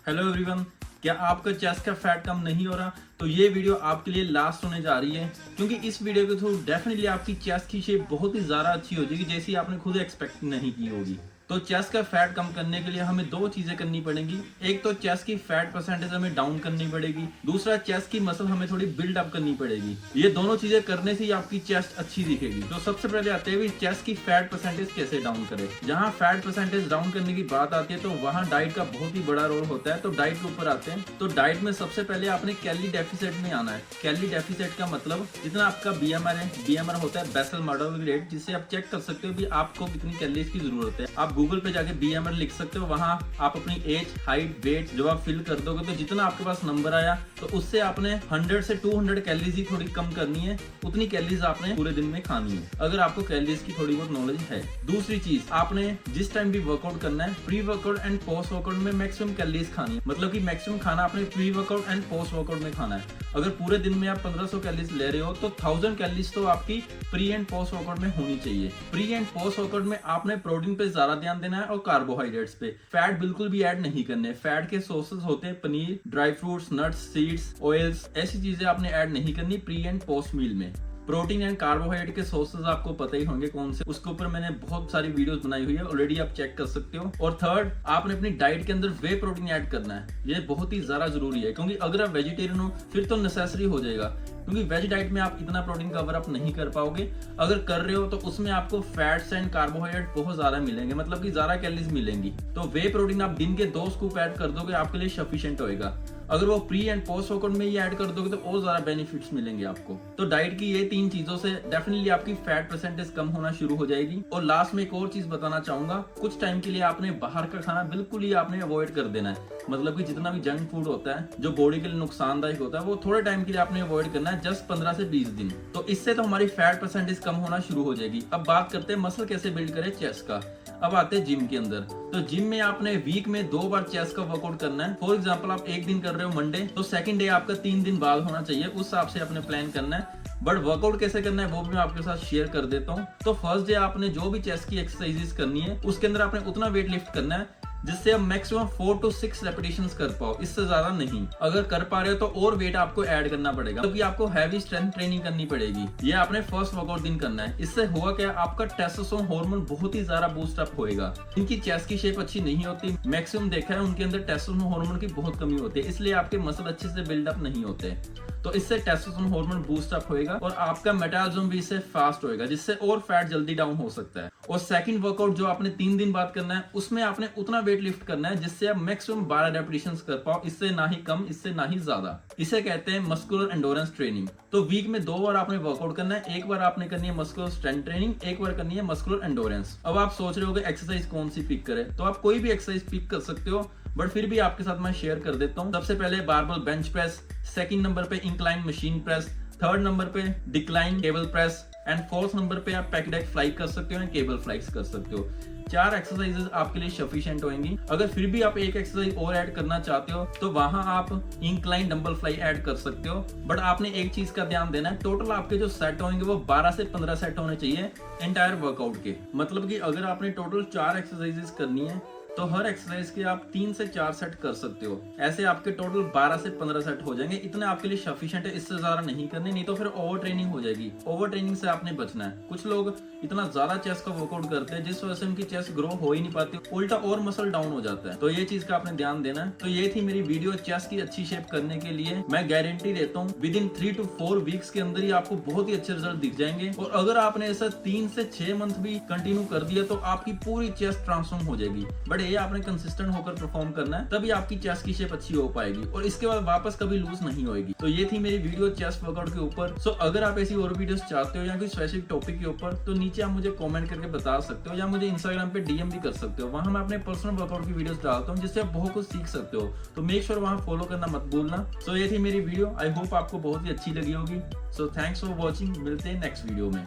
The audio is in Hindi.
हेलो एवरीवन, क्या आपका चेस्ट का फैट कम नहीं हो रहा? तो ये वीडियो आपके लिए लास्ट होने जा रही है, क्योंकि इस वीडियो के थ्रू डेफिनेटली आपकी चेस्ट की शेप बहुत ही ज़्यादा अच्छी हो जाएगी, जैसी आपने खुद एक्सपेक्ट नहीं की होगी। तो चेस्ट का फैट कम करने के लिए हमें दो चीज़ें करनी पड़ेंगी। एक तो चेस्ट की फैट परसेंटेज हमें डाउन करनी पड़ेगी, दूसरा चेस्ट की मसल हमें थोड़ी बिल्ड अप करनी पड़ेगी। ये दोनों चीज़ें करने से ही आपकी चेस्ट अच्छी दिखेगी। तो सबसे पहले आते हुए चेस्ट की फैट परसेंटेज कैसे डाउन करें। जहाँ फैट परसेंटेज डाउन करने की बात आती है तो वहाँ डाइट का बहुत ही बड़ा रोल होता है। तो डाइट के ऊपर आते हैं। तो डाइट में सबसे पहले आपने कैलोरी डेफिसिट में आना है। कैलोरी डेफिसिट का मतलब जितना आपका बीएमआर है, बीएमआर होता है बेसल मेटाबॉलिक रेट, जिससे आप चेक कर सकते हो कि आपको कितनी कैलोरीज की जरूरत है। आप गूगल पे जाके बीएमआर लिख सकते हो, वहां आप अपनी एज, हाइट, वेट जब आप फिल कर दोगे तो जितना आपके पास नंबर आया तो उससे आपने 100 से 200 कैलोरीज ही थोड़ी कम करनी है। उतनी कैलोरीज आपने पूरे दिन में खानी है, अगर आपको कैलोरीज की थोड़ी बहुत नॉलेज है। दूसरी चीज, आपने जिस टाइम भी वर्कआउट करना है, pre workout and post workout में मैक्सिमम कैलोरीज खानी है। मतलब कि मैक्सिमम खाना आपने pre workout and post workout में खाना है। अगर पूरे दिन में आप 1500 कैलोरीज ले रहे हो तो 1000 कैलोरीज तो आपकी प्री एंड पोस्ट वर्कआउट में होनी चाहिए। प्री एंड पोस्ट वर्कआउट में आपने प्रोटीन पे ज्यादा ध्यान देना है और कार्बोहाइड्रेट्स पे। फैट बिल्कुल भी ऐड नहीं करने। फैट के सोर्सेज होते हैं paneer, dry fruits, nuts, seeds, oils, ऐसी चीजें आपने ऐड नहीं करनी प्री एंड पोस्ट मील में। प्रोटीन एंड कार्बोहाइड्रेट के सोर्सेज आपको पता ही होंगे कौन से, उसके ऊपर मैंने बहुत सारी वीडियोस बनाई हुई है, ऑलरेडी आप चेक कर सकते हो। और थर्ड, आपने अपनी डाइट के अंदर वे प्रोटीन ऐड करना है। ये बहुत ही ज्यादा जरूरी है, क्योंकि अगर आप वेजिटेरियन हो फिर तो नेसेसरी हो जाएगा, क्योंकि वेज डाइट में आप इतना प्रोटीन कवर अप नहीं कर पाओगे। अगर कर रहे हो तो उसमें आपको फैट्स एंड कार्बोहाइड्रेट बहुत ज्यादा मिलेंगे, मतलब कि ज्यादा कैलोरीज मिलेंगी। तो वे प्रोटीन आप दिन के 2 स्कूप ऐड कर दोगे, आपके लिए सफिशिएंट होएगा। अगर वो प्री एंड पोस्ट वर्कआउट में ही ऐड कर दोगे तो और ज्यादा बेनिफिट्स मिलेंगे आपको। तो डाइट की ये 3 चीजों से डेफिनेटली आपकी फैट परसेंटेज कम होना शुरू हो जाएगी। और लास्ट में एक और चीज बताना चाहूंगा, कुछ टाइम के लिए आपने बाहर का खाना बिल्कुल ही आपने अवॉइड कर देना है। मतलब कि जितना भी जंक फूड होता है जो बॉडी के लिए नुकसानदायक होता है, वो थोड़े टाइम के लिए आपने अवॉइड करना है, जस्ट 15 से 20 दिन। तो इससे तो हमारी फैट परसेंटेज कम होना शुरू हो जाएगी। अब बात करते हैं मसल कैसे बिल्ड करें चेस्ट का। अब आते हैं जिम के अंदर। तो जिम में आपने वीक में 2 बार चेस्ट का वर्कआउट करना है। फॉर एग्जांपल आप एक दिन कर रहे हो मंडे, तो सेकंड डे आपका 3 दिन बाद होना चाहिए, उस हिसाब से आपने प्लान करना है। बट वर्कआउट कैसे करना है वो भी मैं आपके साथ शेयर कर देता हूँ। तो फर्स्ट डे आपने जो भी चेस्ट की एक्सरसाइजेस करनी है उसके अंदर आपने उतना वेट लिफ्ट करना है जिससे आप मैक्सिमम 4 to 6 रेपिटेशंस कर पाओ, इससे ज्यादा नहीं। अगर कर पा रहे हो तो और वेट आपको ऐड करना पड़ेगा, क्योंकि आपको हैवी स्ट्रेंथ ट्रेनिंग करनी पड़ेगी। ये आपने फर्स्ट वर्कआउट दिन करना है। इससे हुआ क्या, आपका टेस्टोस्टेरोन हार्मोन बहुत ही ज्यादा बूस्ट अप होएगा। इनकी चेस्ट की शेप अच्छी नहीं होती, मैक्सिमम देखा है उनके अंदर टेस्टोस्टेरोन हार्मोन की बहुत कमी होती है, इसलिए आपके मसल अच्छे से बिल्डअप नहीं होते। तो इससे टेस्टोस्टेरोन हार्मोन बूस्ट अप होएगा और आपका मेटाबॉलिज्म भी इससे फास्ट होएगा, जिससे और फैट जल्दी डाउन हो सकता है। और सेकंड वर्कआउट जो आपने 3 दिन बाद करना है, उसमें आपने उतना वेट लिफ्ट करना है जिससे आप मैक्सिमम 12 रेपिटेशंस कर पाओ, इससे ना ही कम, इससे ना ही ज्यादा। इसे कहते हैं मस्कुलर एंडोरेंस ट्रेनिंग। तो वीक में 2 बार आपने वर्कआउट करना है। एक बार आपने करनी है मस्कुलर स्ट्रेंथ ट्रेनिंग, एक बार करनी है मस्कुलर एंडोरेंस। अब आप सोच रहे हो एक्सरसाइज कौन सी पिक करें, तो आप कोई भी एक्सरसाइज पिक कर सकते हो, बट फिर भी आपके साथ मैं शेयर कर देता हूँ। सबसे पहले barbell bench press, second number पे incline machine press, third number पे decline cable press and fourth number पे आप पैक डेक फ्लाई कर सकते हो या केबल फ्लाइज कर सकते हो। 4 एक्सरसाइजेस आपके लिए सफिशिएंट होंगी। अगर फिर भी आप एक एक्सरसाइज और ऐड करना चाहते हो तो वहां आप इंक्लाइन डंबल फ्लाई ऐड कर सकते हो। बट आपने एक चीज का ध्यान देना है, टोटल आपके जो सेट होंगे वो 12 से 15 सेट होने चाहिए एंटायर वर्कआउट के। मतलब कि अगर आपने टोटल 4 एक्सरसाइजेस करनी है तो हर एक्सरसाइज के आप 3 से 4 सेट कर सकते हो। ऐसे आपके टोटल 12 से 15 सेट हो जाएंगे। इतने आपके लिए सफिशिएंट है, इससे ज्यादा नहीं करने, नहीं तो फिर ओवर ट्रेनिंग हो जाएगी। ओवर ट्रेनिंग से आपने बचना है। कुछ लोग इतना ज्यादा चेस्ट का वर्कआउट करते हैं जिस वजह से उनकी चेस्ट ग्रो हो ही नहीं पाती, उल्टा और मसल डाउन हो जाता है। तो ये चीज का आपने ध्यान देना है। तो ये थी मेरी वीडियो चेस्ट की अच्छी शेप करने के लिए। मैं गारंटी देता हूँ विद इन 3 to 4 वीक्स के अंदर ही आपको बहुत ही अच्छे रिजल्ट दिख जाएंगे। और अगर आपने ऐसा 3 से 6 मंथ भी कंटिन्यू कर दिया तो आपकी पूरी चेस्ट ट्रांसफॉर्म हो जाएगी। बट ये आपने कंसिस्टेंट होकर परफॉर्म करना है, तभी आपकी चेस्ट की शेप अच्छी हो पाएगी और इसके बाद वापस कभी लूज नहीं होएगी। तो ये थी मेरी वीडियो चेस्ट वर्कआउट के ऊपर। सो अगर आप ऐसी और वीडियोस चाहते हो या कोई स्पेसिफिक टॉपिक के ऊपर, तो नीचे आप मुझे कमेंट करके बता सकते हो या मुझे इंस्टाग्राम पे डीएम भी कर सकते हो। वहां मैं अपने पर्सनल वर्कआउट की वीडियोस डालता हूं जिससे आप बहुत कुछ सीख सकते हो। तो मेक श्योर वहां फॉलो करना मत भूलना। सो ये थी मेरी वीडियो। आई होप आपको बहुत ही अच्छी लगी होगी। So thanks for watching. मिलते हैं नेक्स्ट वीडियो में।